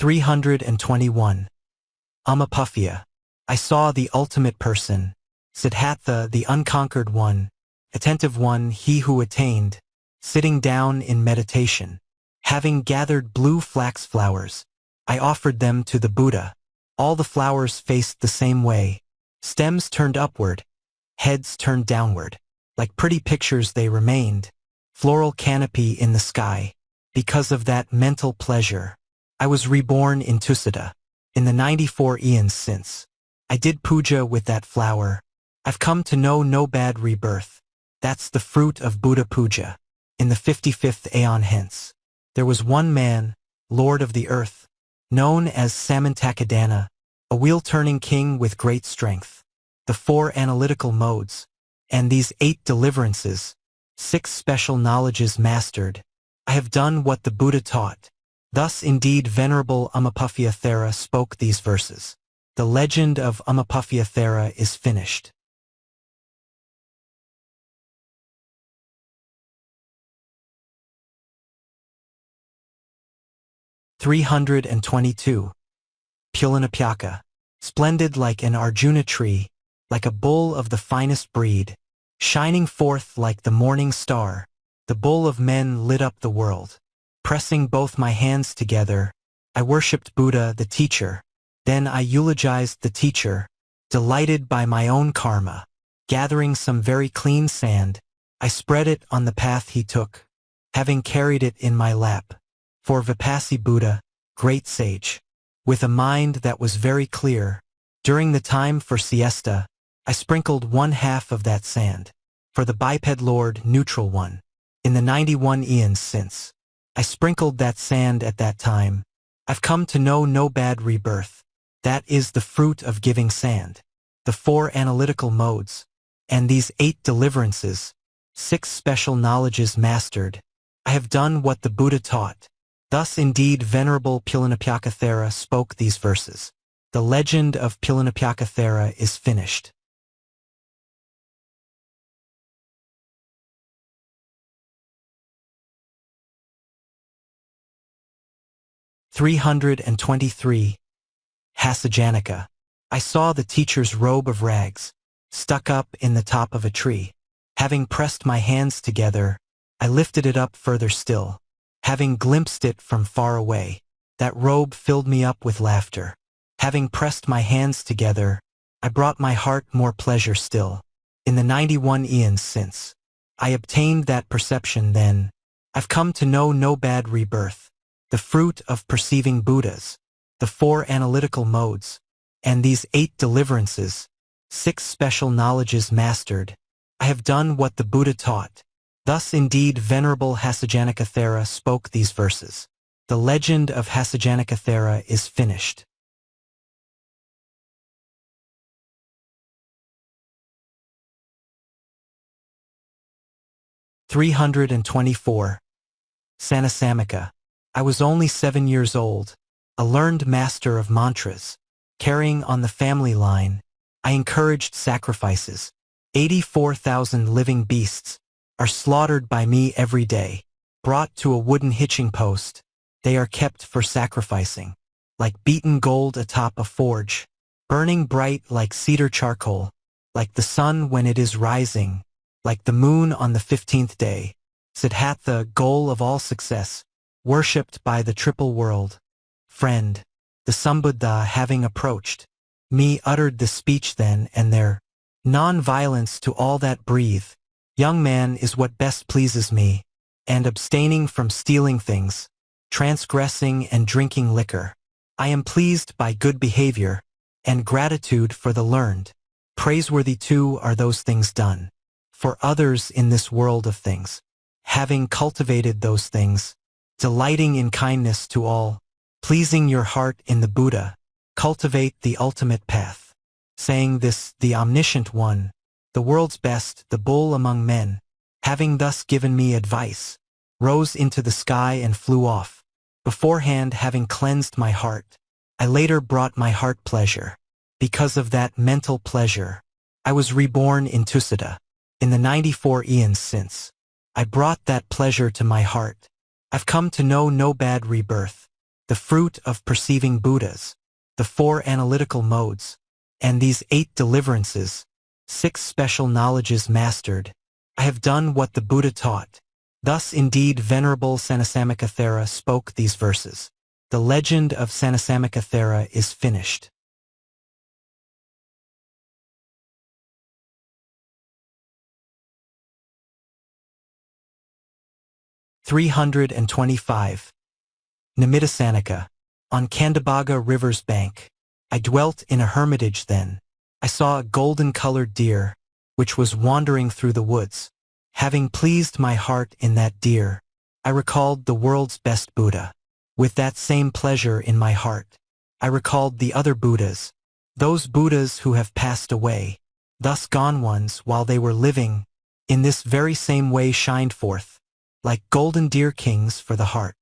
321. Ummāpupphiya. I saw the ultimate person, Siddhartha, the unconquered one, attentive one, he who attained, sitting down in meditation. Having gathered blue flax flowers, I offered them to the Buddha. All the flowers faced the same way, stems turned upward, heads turned downward. Like pretty pictures they remained, floral canopy in the sky. Because of that mental pleasure, I was reborn in Tusita. In the 94 eons since, I did puja with that flower. I've come to know no bad rebirth. That's the fruit of Buddha puja. In the 55th aeon hence, there was one man, Lord of the earth, known as Saññasamika, a wheel-turning king with great strength. The 4 analytical modes, and these 8 deliverances, 6 special knowledges mastered. I have done what the Buddha taught. Thus indeed Venerable Ummāpupphiya Thera spoke these verses. The legend of Ummāpupphiya Thera is finished. (322). Pulinapūjaka. Splendid like an Arjuna tree, like a bull of the finest breed, shining forth like the morning star, the bull of men lit up the world. Pressing both my hands together, I worshipped Buddha the teacher. Then I eulogized the teacher, delighted by my own karma. Gathering some very clean sand, I spread it on the path he took, having carried it in my lap. For Vipassy Buddha, great sage, with a mind that was very clear, during the time for siesta, I sprinkled 1/2 of that sand. For the biped Lord, neutral one. In the 91 eons since, I sprinkled that sand at that time. I've come to know no bad rebirth. That is the fruit of giving sand. The 4 analytical modes, and these 8 deliverances, 6 special knowledges mastered. I have done what the Buddha taught. Thus indeed Venerable Pulinapūjaka Thera spoke these verses. The legend of Pulinapūjaka Thera is finished. (323). Hāsajanaka. I saw the teacher's robe of rags, stuck up in the top of a tree. Having pressed my hands together, I lifted it up further still. Having glimpsed it from far away, that robe filled me up with laughter. Having pressed my hands together, I brought my heart more pleasure still. In the 91 eons since, I obtained that perception then. I've come to know no bad rebirth. The fruit of perceiving Buddhas, the 4 analytical modes, and these 8 deliverances, 6 special knowledges mastered. I have done what the Buddha taught. Thus indeed Venerable Hāsajanaka Thera spoke these verses. The legend of Hāsajanaka Thera is finished. (324). Saññasamika. I was only 7 years old, a learned master of mantras. Carrying on the family line, I encouraged sacrifices. 84,000 living beasts are slaughtered by me every day. Brought to a wooden hitching post, they are kept for sacrificing. Like beaten gold atop a forge, burning bright like cedar charcoal, like the sun when it is rising, like the moon on the 15th day. Siddhartha, goal of all success, worshipped by the triple world. Friend, the Sambuddha having approached me uttered the speech then and there. Non-violence to all that breathe. Young man is what best pleases me, and abstaining from stealing things, transgressing and drinking liquor. I am pleased by good behavior, and gratitude for the learned. Praiseworthy too are those things done for others in this world of things. Having cultivated those things, delighting in kindness to all, pleasing your heart in the Buddha, cultivate the ultimate path. Saying this, the omniscient one, the world's best, the bull among men, having thus given me advice, rose into the sky and flew off. Beforehand having cleansed my heart, I later brought my heart pleasure. Because of that mental pleasure, I was reborn in Tusita. In the 94 eons since, I brought that pleasure to my heart. I've come to know no bad rebirth. the fruit of perceiving Buddhas, the 4 analytical modes, and these 8 deliverances, 6 special knowledges mastered. I have done what the Buddha taught. Thus indeed Venerable Saññasamika Thera spoke these verses. The legend of Saññasamika Thera is finished. (325) Nimittasaññaka. On Candabaga River's bank, I dwelt in a hermitage then. I saw a golden-colored deer, which was wandering through the woods. Having pleased my heart in that deer, I recalled the world's best Buddha. With that same pleasure in my heart, I recalled the other Buddhas, those Buddhas who have passed away, thus gone ones while they were living, in this very same way shined forth, like golden deer kings for the heart.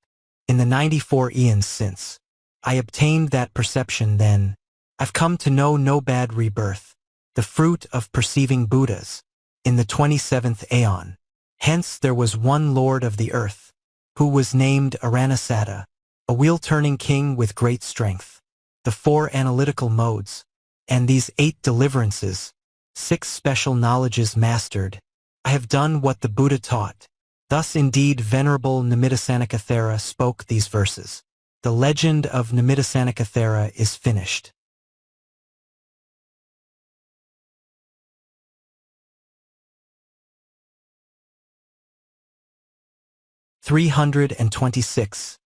In the 94 eons since, I obtained that perception then. I've come to know no bad rebirth, the fruit of perceiving Buddhas, in the 27th aeon. Hence there was one Lord of the earth, who was named Aranasata, a wheel-turning king with great strength, the 4 analytical modes, and these 8 deliverances, 6 special knowledges mastered. I have done what the Buddha taught. Thus indeed Venerable Nimittasaññaka Thera spoke these verses. The legend of Nimittasaññaka Thera is finished. (326)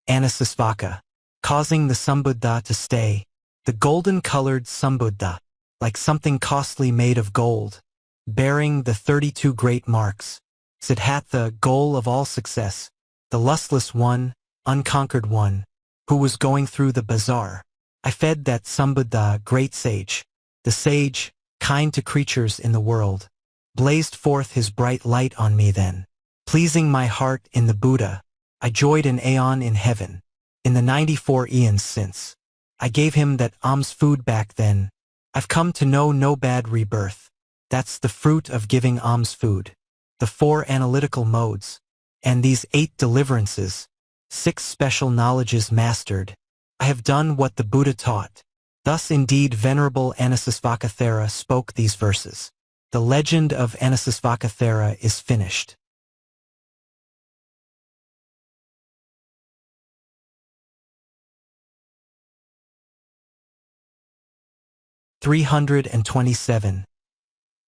Annasamsavaka. Causing the Sambuddha to stay, the golden-colored Sambuddha, like something costly made of gold, bearing the 32 great marks. Siddhartha, goal of all success, the lustless one, unconquered one, who was going through the bazaar. I fed that Sambuddha, great sage, the sage, kind to creatures in the world, blazed forth his bright light on me then. Pleasing my heart in the Buddha, I joyed an aeon in heaven. In the 94 eons since, I gave him that alms food back then. I've come to know no bad rebirth. That's the fruit of giving alms food. The 4 analytical modes, and these 8 deliverances, 6 special knowledges mastered. I have done what the Buddha taught. Thus indeed Venerable Annasamsavaka Thera spoke these verses. The legend of Annasamsavaka Thera is finished. (327)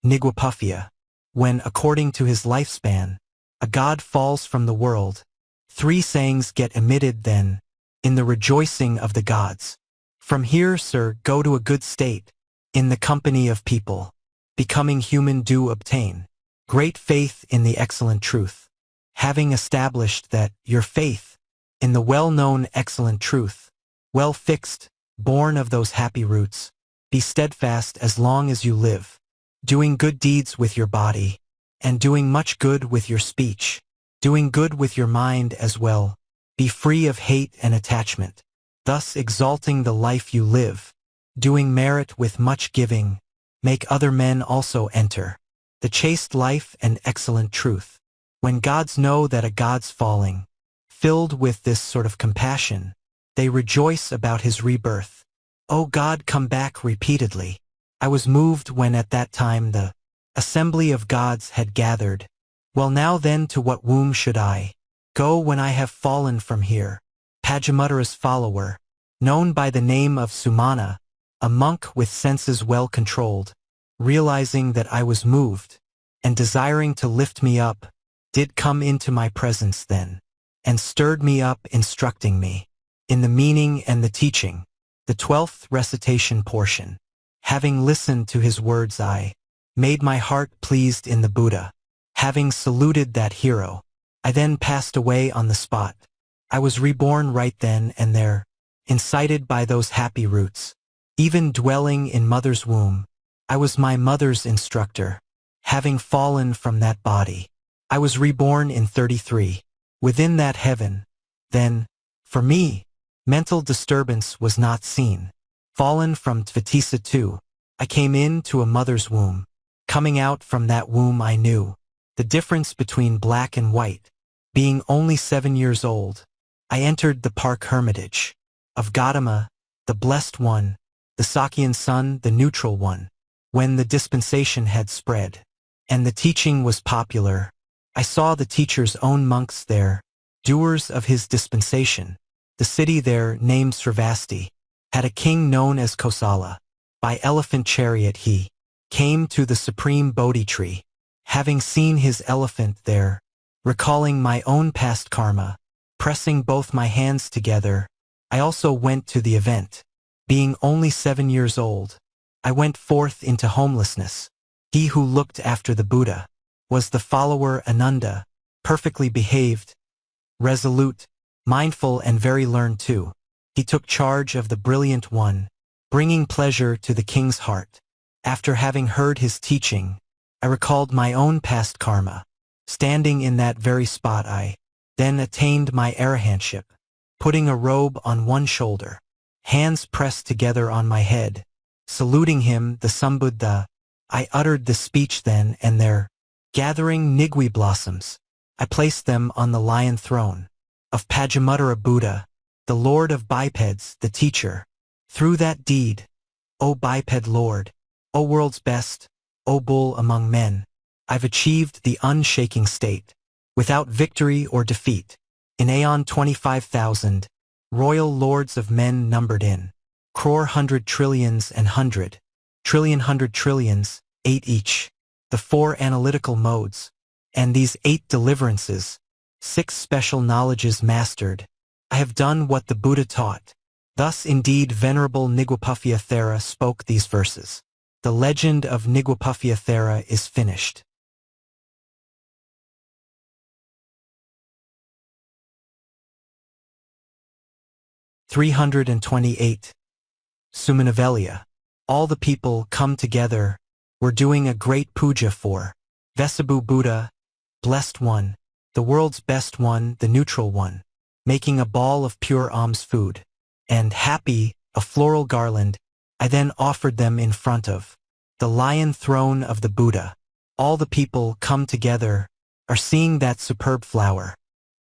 Niggundipupphiya. When, according to his lifespan, a god falls from the world, 3 sayings get emitted then, in the rejoicing of the gods. From here, sir, go to a good state, in the company of people. Becoming human do obtain great faith in the excellent truth. Having established that, your faith, in the well-known excellent truth, well fixed, born of those happy roots, be steadfast as long as you live, doing good deeds with your body, and doing much good with your speech, doing good with your mind as well. Be free of hate and attachment, thus exalting the life you live, doing merit with much giving, make other men also enter the chaste life and excellent truth. When gods know that a god's falling, filled with this sort of compassion, they rejoice about his rebirth. O God, come back repeatedly. I was moved when at that time the assembly of gods had gathered. Well, now then, to what womb should I go when I have fallen from here? Pajamutara's follower, known by the name of Sumana, a monk with senses well controlled, realizing that I was moved, and desiring to lift me up, did come into my presence then, and stirred me up, instructing me in the meaning and the teaching, the 12th recitation portion. Having listened to his words, I made my heart pleased in the Buddha. Having saluted that hero, I then passed away on the spot. I was reborn right then and there, incited by those happy roots. Even dwelling in mother's womb, I was my mother's instructor. Having fallen from that body, I was reborn in 33, within that heaven. Then, for me, mental disturbance was not seen. Fallen from Tvetisa too, I came into a mother's womb. Coming out from that womb I knew the difference between black and white. Being only 7 years old, I entered the park hermitage of Gautama, the Blessed One, the Sakyan Son, the Neutral One. When the dispensation had spread, and the teaching was popular, I saw the teacher's own monks there, doers of his dispensation. The city there, named Sravasti, had a king known as Kosala. By elephant chariot he came to the supreme Bodhi tree. Having seen his elephant there, recalling my own past karma, pressing both my hands together, I also went to the event. Being only 7 years old, I went forth into homelessness. He who looked after the Buddha was the follower Ananda, perfectly behaved, resolute, mindful and very learned too. He took charge of the brilliant one, bringing pleasure to the king's heart. After having heard his teaching, I recalled my own past karma. Standing in that very spot I then attained my arahantship, putting a robe on one shoulder, hands pressed together on my head, saluting him, the Sambuddha. I uttered the speech then and there, gathering nigwi blossoms. I placed them on the lion throne of Pajamuttara Buddha, the Lord of bipeds, the teacher. Through that deed, O biped Lord, O world's best, O bull among men, I've achieved the unshaking state, without victory or defeat. In aeon 25,000, royal lords of men numbered in crore, hundred trillions and hundred trillions, 8 each, the 4 analytical modes, and these 8 deliverances, 6 special knowledges mastered. I have done what the Buddha taught. Thus indeed Venerable Niggundipupphiya Thera spoke these verses. The legend of Niggundipupphiya Thera is finished. (328) Sumanaveliya. All the people come together. We're doing a great puja for Vesabu Buddha, Blessed One, the world's best one, the neutral one, making a ball of pure alms food, and happy, a floral garland. I then offered them in front of the lion throne of the Buddha. All the people come together, are seeing that superb flower.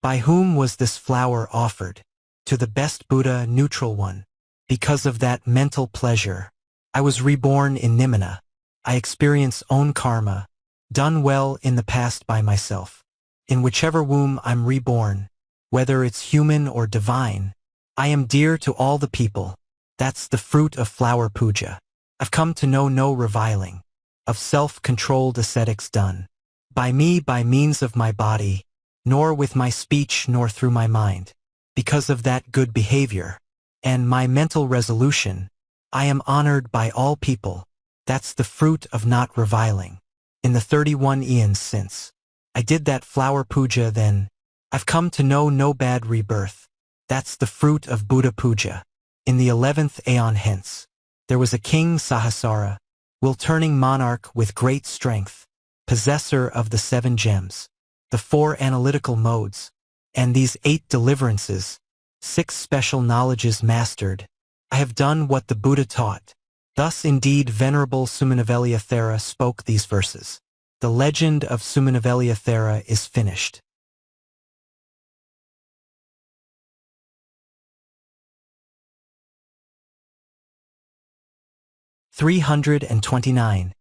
By whom was this flower offered? To the best Buddha, neutral one. Because of that mental pleasure, I was reborn in Nimana. I experience own karma, done well in the past by myself. In whichever womb I'm reborn, whether it's human or divine, I am dear to all the people. That's the fruit of flower puja. I've come to know no reviling of self-controlled ascetics done by me by means of my body, nor with my speech nor through my mind. Because of that good behavior and my mental resolution, I am honored by all people. That's the fruit of not reviling. In the 31 eons since I did that flower puja, then I've come to know no bad rebirth. That's the fruit of Buddha puja. In the 11th aeon hence, there was a king Sahasara, will-turning monarch with great strength, possessor of the 7 gems, the 4 analytical modes, and these 8 deliverances, 6 special knowledges mastered. I have done what the Buddha taught. Thus indeed Venerable Sumanaveliya Thera spoke these verses. The legend of Sumanaveliya Thera is finished. (329)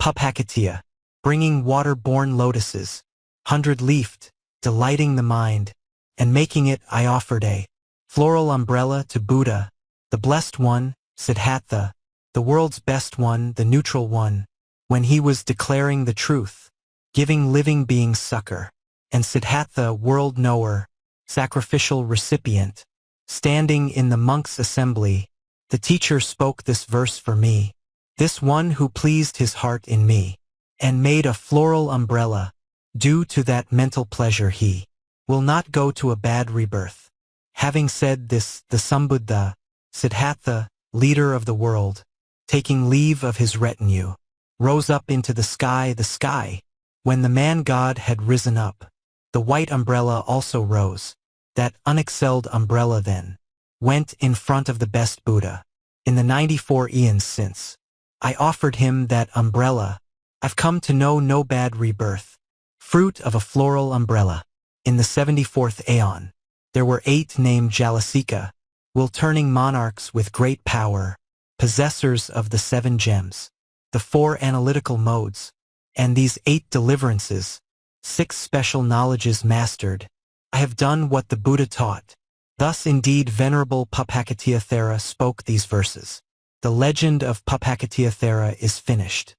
Pupphacchattiya. Bringing water-borne lotuses, 100-leafed, delighting the mind, and making it I offered a floral umbrella to Buddha, the Blessed One, Siddhartha, the world's best one, the neutral one, when he was declaring the truth, giving living beings succor, and Siddhartha, world knower, sacrificial recipient, standing in the monks' assembly, the teacher spoke this verse for me, this one who pleased his heart in me, and made a floral umbrella. Due to that mental pleasure he will not go to a bad rebirth. Having said this, the Sambuddha, Siddhartha, leader of the world, taking leave of his retinue, rose up into the sky. When the man-god had risen up, the white umbrella also rose. That unexcelled umbrella then went in front of the best Buddha. In the 94 eons since I offered him that umbrella, I've come to know no bad rebirth. Fruit of a floral umbrella. In the 74th aeon, There were 8 named Jalasika, will-turning monarchs with great power, possessors of the 7 gems, the 4 analytical modes, and these 8 deliverances, 6 special knowledges mastered. I have done what the Buddha taught. Thus indeed Venerable Pupphacchattiya Thera spoke these verses. The legend of Pupphacchattiya Thera is finished.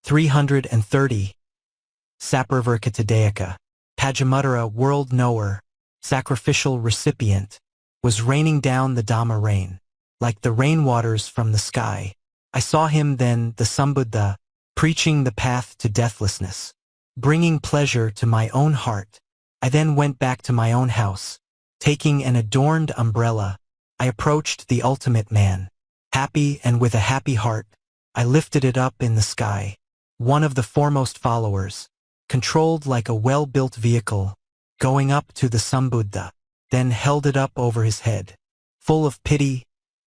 330. Sararivarachattadayaka, Pupphacchattiya world knower, sacrificial recipient, was raining down the Dhamma rain, like the rainwaters from the sky. I saw him then, the Sambuddha, preaching the path to deathlessness, bringing pleasure to my own heart. I then went back to my own house. Taking an adorned umbrella, I approached the ultimate man. Happy and with a happy heart, I lifted it up in the sky. One of the foremost followers, controlled like a well-built vehicle, going up to the Sambuddha, then held it up over his head. Full of pity,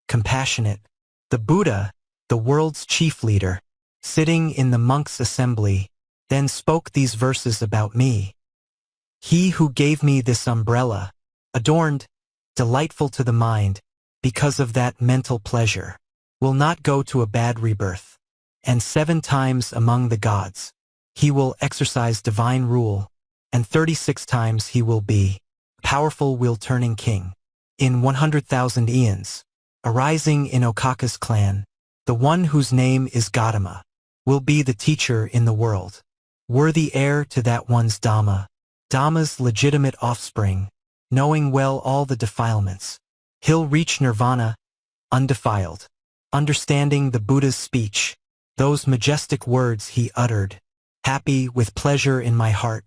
compassionate, the Buddha, the world's chief leader, sitting in the monks' assembly, then spoke these verses about me. He who gave me this umbrella, adorned, delightful to the mind, because of that mental pleasure, will not go to a bad rebirth. And 7 times among the gods, he will exercise divine rule, and 36 times he will be powerful will-turning king. In 100,000 eons, arising in Okaka's clan, the one whose name is Gautama, will be the teacher in the world, worthy heir to that one's Dhamma, Dhamma's legitimate offspring, knowing well all the defilements. He'll reach nirvana, undefiled, understanding the Buddha's speech, those majestic words he uttered. Happy with pleasure in my heart,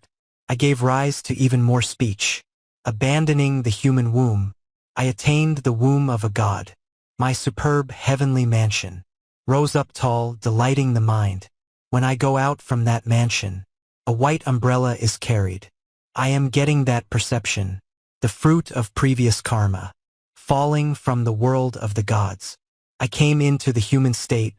I gave rise to even more speech. Abandoning the human womb, I attained the womb of a god. My superb heavenly mansion rose up tall, delighting the mind. When I go out from that mansion, a white umbrella is carried. I am getting that perception, the fruit of previous karma, falling from the world of the gods. I came into the human state,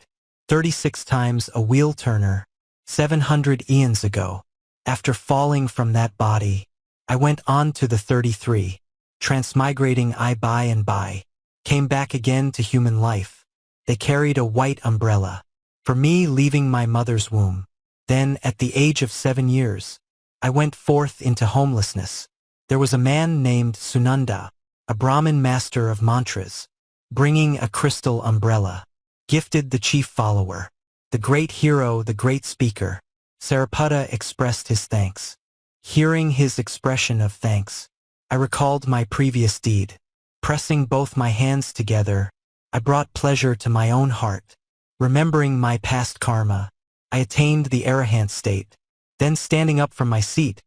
36 times a wheel-turner, 700 eons ago. After falling from that body, I went on to the 33, transmigrating I by and by, came back again to human life. They carried a white umbrella, for me leaving my mother's womb. Then, at the age of 7 years, I went forth into homelessness. There was a man named Sunanda, a Brahmin master of mantras, bringing a crystal umbrella, gifted the chief follower, the great hero, the great speaker. Therāpadāna expressed his thanks. Hearing his expression of thanks, I recalled my previous deed. Pressing both my hands together, I brought pleasure to my own heart. Remembering my past karma, I attained the arahant state. Then standing up from my seat,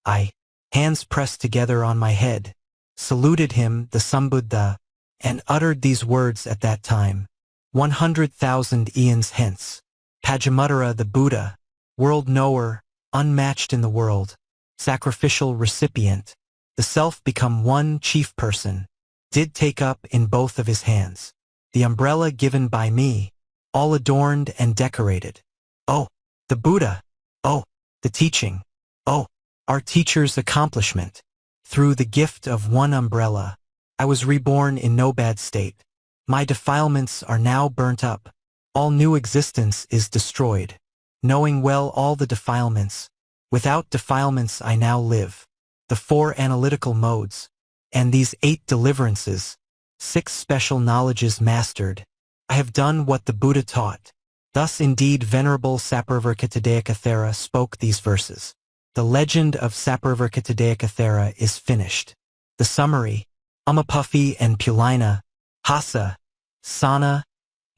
I, hands pressed together on my head, saluted him, the Sambuddha, and uttered these words at that time. 100,000 eons hence, Pupphacchattiya the Buddha, world knower, unmatched in the world, sacrificial recipient, the self become one chief person, did take up in both of his hands the umbrella given by me, all adorned and decorated. Oh, the Buddha! Oh, the teaching! Oh, our teacher's accomplishment! Through the gift of one umbrella, I was reborn in no bad state. My defilements are now burnt up. All new existence is destroyed. Knowing well all the defilements, without defilements I now live. The 4 analytical modes, and these 8 deliverances, 6 special knowledges mastered. I have done what the Buddha taught. Thus indeed Venerable Sararivarachattadayaka Thera spoke these verses. The legend of Sararivarachattadayaka Thera is finished. The summary: Ummāpupphiya and Pulina, Hāsajanaka,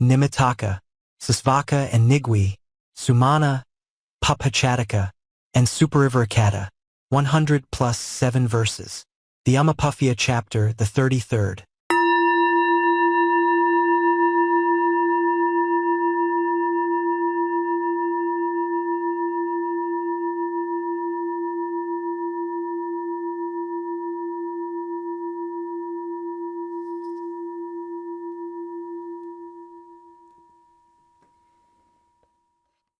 Nimittasaññaka and Niggundipupphiya, and Sumanaveliya, 100 plus 7 verses. The Ummāpupphiya chapter, the 33rd.